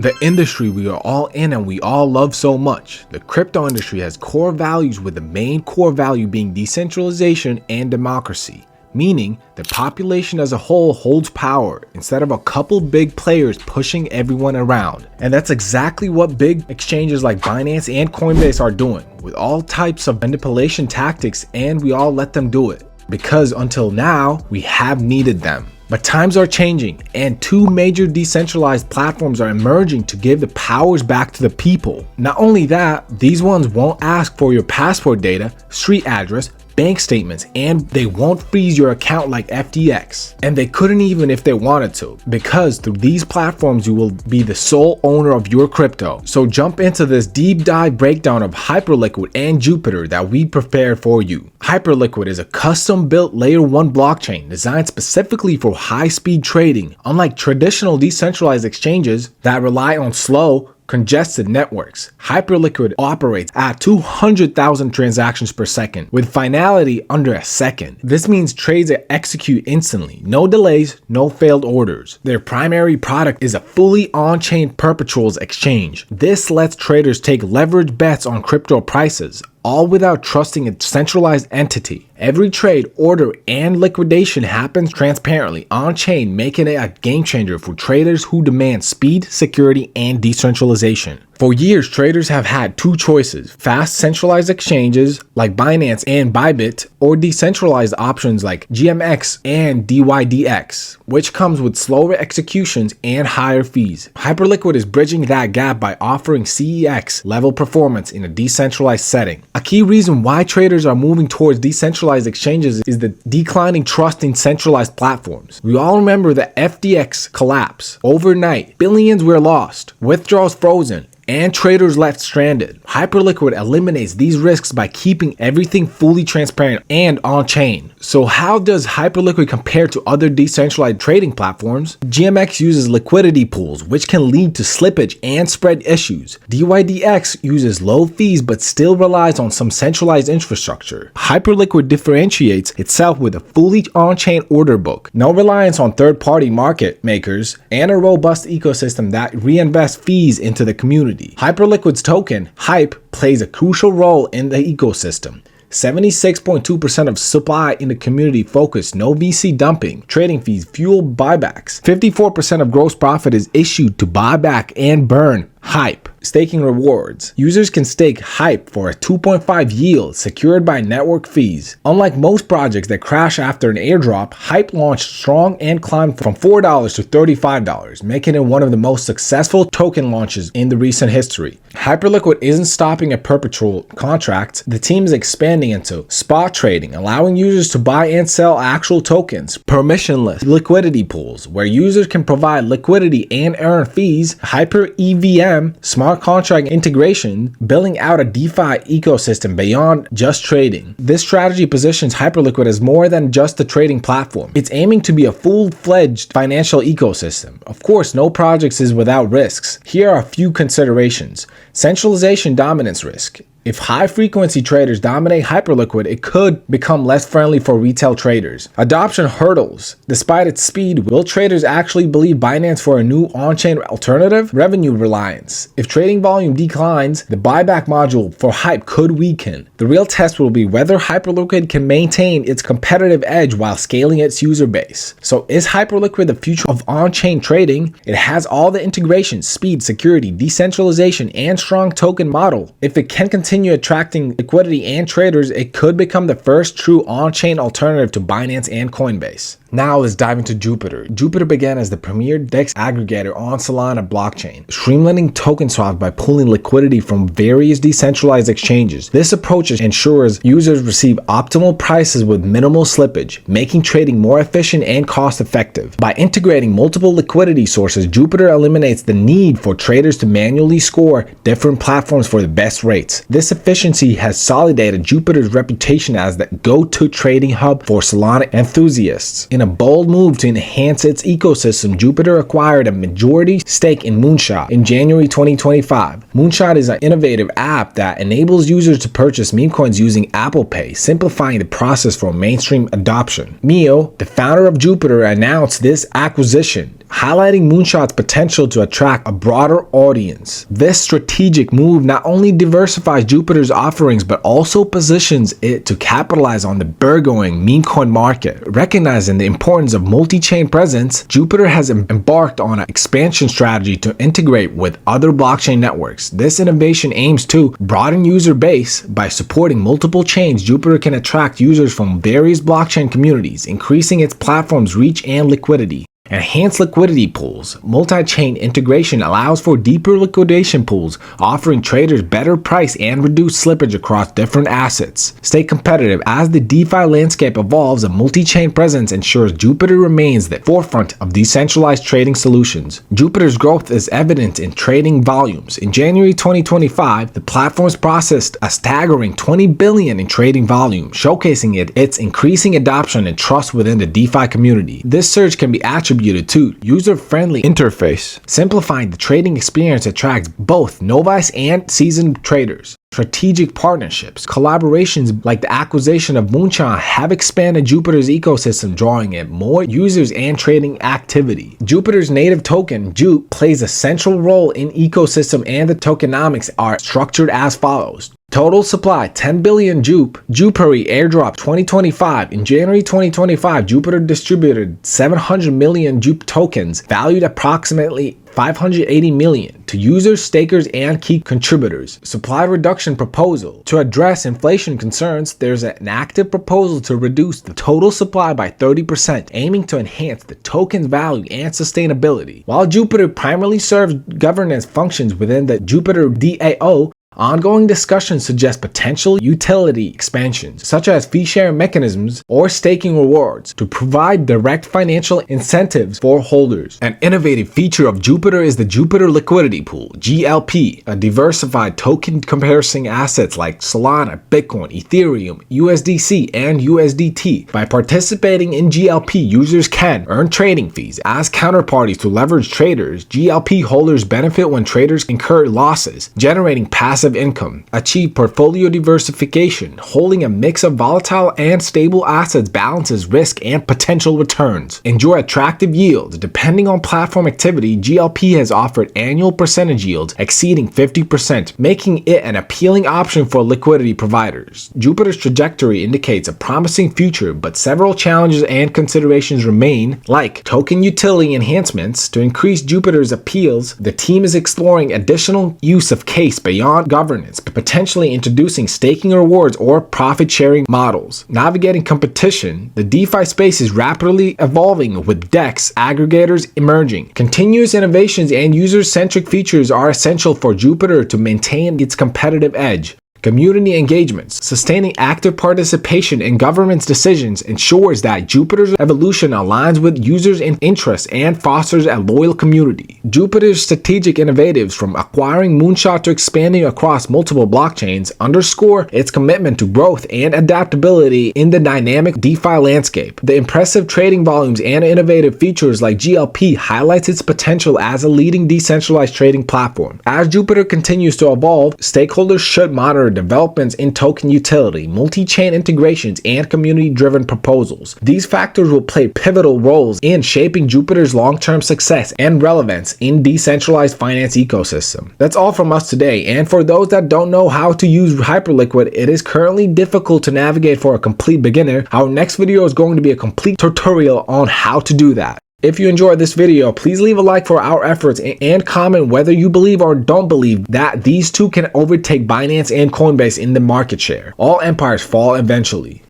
The industry we are all in and we all love so much. The crypto industry has core values, with the main core value being decentralization and democracy, meaning the population as a whole holds power instead of a couple big players pushing everyone around. And that's exactly what big exchanges like Binance and Coinbase are doing, with all types of manipulation tactics, and we all let them do it because until now we have needed them. But times are changing, and two major decentralized platforms are emerging to give the powers back to the people. Not only that, these ones won't ask for your passport data, street address, bank statements, and they won't freeze your account like FTX. And they couldn't even if they wanted to, because through these platforms you will be the sole owner of your crypto. So jump into this deep dive breakdown of Hyperliquid and Jupiter that we prepared for you. Hyperliquid is a custom built layer 1 blockchain designed specifically for high speed trading. Unlike traditional decentralized exchanges that rely on slow, congested networks, Hyperliquid operates at 200,000 transactions per second with finality under a second. This means trades execute instantly, no delays, no failed orders. Their primary product is a fully on-chain perpetuals exchange. This lets traders take leveraged bets on crypto prices, all without trusting a centralized entity. Every trade, order, and liquidation happens transparently on-chain, making it a game changer for traders who demand speed, security, and decentralization. For years, traders have had two choices: fast centralized exchanges like Binance and Bybit, or decentralized options like GMX and DYDX, which comes with slower executions and higher fees. Hyperliquid is bridging that gap by offering CEX level performance in a decentralized setting. A key reason why traders are moving towards decentralized exchanges is the declining trust in centralized platforms. We all remember the FTX collapse. Overnight, billions were lost, withdrawals frozen, and traders left stranded. Hyperliquid eliminates these risks by keeping everything fully transparent and on-chain. So how does Hyperliquid compare to other decentralized trading platforms? GMX uses liquidity pools, which can lead to slippage and spread issues. DYDX uses low fees but still relies on some centralized infrastructure. Hyperliquid differentiates itself with a fully on-chain order book, no reliance on third-party market makers, and a robust ecosystem that reinvests fees into the community. Hyperliquid's token, HYPE, plays a crucial role in the ecosystem. 76.2% of supply in the community focused, no VC dumping, trading fees fuel buybacks. 54% of gross profit is issued to buy back and burn HYPE. Staking rewards. Users can stake HYPE for a 2.5 yield secured by network fees. Unlike most projects that crash after an airdrop, HYPE launched strong and climbed from $4 to $35, making it one of the most successful token launches in the recent history. Hyperliquid isn't stopping at perpetual contracts. The team is expanding into spot trading, allowing users to buy and sell actual tokens, permissionless liquidity pools where users can provide liquidity and earn fees, Hyper EVM, smart contract integration, building out a DeFi ecosystem beyond just trading. This strategy positions Hyperliquid as more than just a trading platform. It's aiming to be a full-fledged financial ecosystem. Of course, no project is without risks. Here are a few considerations. Centralization dominance risk. If high-frequency traders dominate Hyperliquid, it could become less friendly for retail traders. Adoption hurdles. Despite its speed, will traders actually believe Binance for a new on-chain alternative? Revenue reliance. If trading volume declines, the buyback module for HYPE could weaken. The real test will be whether Hyperliquid can maintain its competitive edge while scaling its user base. So is Hyperliquid the future of on-chain trading? It has all the integrations, speed, security, decentralization, and strong token model. If it can continue attracting liquidity and traders, it could become the first true on-chain alternative to Binance and Coinbase. Now let's dive into Jupiter. Jupiter began as the premier DEX aggregator on Solana blockchain, streamlining token swaps by pulling liquidity from various decentralized exchanges. This approach ensures users receive optimal prices with minimal slippage, making trading more efficient and cost-effective. By integrating multiple liquidity sources, Jupiter eliminates the need for traders to manually score different platforms for the best rates. This efficiency has solidified Jupiter's reputation as the go-to trading hub for Solana enthusiasts. In a bold move to enhance its ecosystem, Jupiter acquired a majority stake in Moonshot in January 2025. Moonshot is an innovative app that enables users to purchase meme coins using Apple Pay, simplifying the process for mainstream adoption. Mio, the founder of Jupiter, announced this acquisition highlighting Moonshot's potential to attract a broader audience. This strategic move not only diversifies Jupiter's offerings but also positions it to capitalize on the burgeoning meme coin market. Recognizing the importance of multi-chain presence, Jupiter has embarked on an expansion strategy to integrate with other blockchain networks. This innovation aims to broaden user base. By supporting multiple chains, Jupiter can attract users from various blockchain communities, increasing its platform's reach and liquidity. Enhanced liquidity pools. Multi-chain integration allows for deeper liquidation pools, offering traders better price and reduced slippage across different assets. Stay competitive. As the DeFi landscape evolves, a multi-chain presence ensures Jupiter remains the forefront of decentralized trading solutions. Jupiter's growth is evident in trading volumes. In January 2025, the platforms processed a staggering $20 billion in trading volume, showcasing its increasing adoption and trust within the DeFi community. This surge can be attributed to user-friendly interface. Simplifying the trading experience attracts both novice and seasoned traders. Strategic partnerships. Collaborations like the acquisition of Moonshot have expanded Jupiter's ecosystem, drawing in more users and trading activity. Jupiter's native token, Jupe, plays a central role in ecosystem, and the tokenomics are structured as follows. Total supply 10 billion Jupe. Jupiter airdrop 2025. In January 2025, Jupiter distributed 700 million Jupe tokens, valued approximately 580 million, to users, stakers, and key contributors. Supply reduction proposal. To address inflation concerns, there's an active proposal to reduce the total supply by 30%, aiming to enhance the token's value and sustainability. While Jupiter primarily serves governance functions within the Jupiter DAO, ongoing discussions suggest potential utility expansions, such as fee-sharing mechanisms or staking rewards, to provide direct financial incentives for holders. An innovative feature of Jupiter is the Jupiter Liquidity Pool, GLP, a diversified token comparing assets like Solana, Bitcoin, Ethereum, USDC, and USDT. By participating in GLP, users can earn trading fees. As counterparties to leverage traders, GLP holders benefit when traders incur losses, generating passive income. Achieve portfolio diversification. Holding a mix of volatile and stable assets balances risk and potential returns. Enjoy attractive yields. Depending on platform activity, GLP has offered annual percentage yields exceeding 50%, making it an appealing option for liquidity providers. Jupiter's trajectory indicates a promising future, but several challenges and considerations remain, like token utility enhancements. To increase Jupiter's appeals, the team is exploring additional use of case beyond governance, potentially introducing staking rewards or profit-sharing models. Navigating competition. The DeFi space is rapidly evolving, with DEX aggregators emerging. Continuous innovations and user-centric features are essential for Jupiter to maintain its competitive edge. Community engagements. Sustaining active participation in government's decisions ensures that Jupiter's evolution aligns with users' interests and fosters a loyal community. Jupiter's strategic innovatives, from acquiring Moonshot to expanding across multiple blockchains, underscore its commitment to growth and adaptability in the dynamic DeFi landscape. The impressive trading volumes and innovative features like GLP highlights its potential as a leading decentralized trading platform. As Jupiter continues to evolve, stakeholders should monitor developments in token utility, multi-chain integrations, and community-driven proposals. These factors will play pivotal roles in shaping Jupiter's long-term success and relevance in decentralized finance ecosystem. That's all from us today, and for those that don't know how to use Hyperliquid, it is currently difficult to navigate for a complete beginner. Our next video is going to be a complete tutorial on how to do that. If you enjoyed this video, please leave a like for our efforts and comment whether you believe or don't believe that these two can overtake Binance and Coinbase in the market share. All empires fall eventually.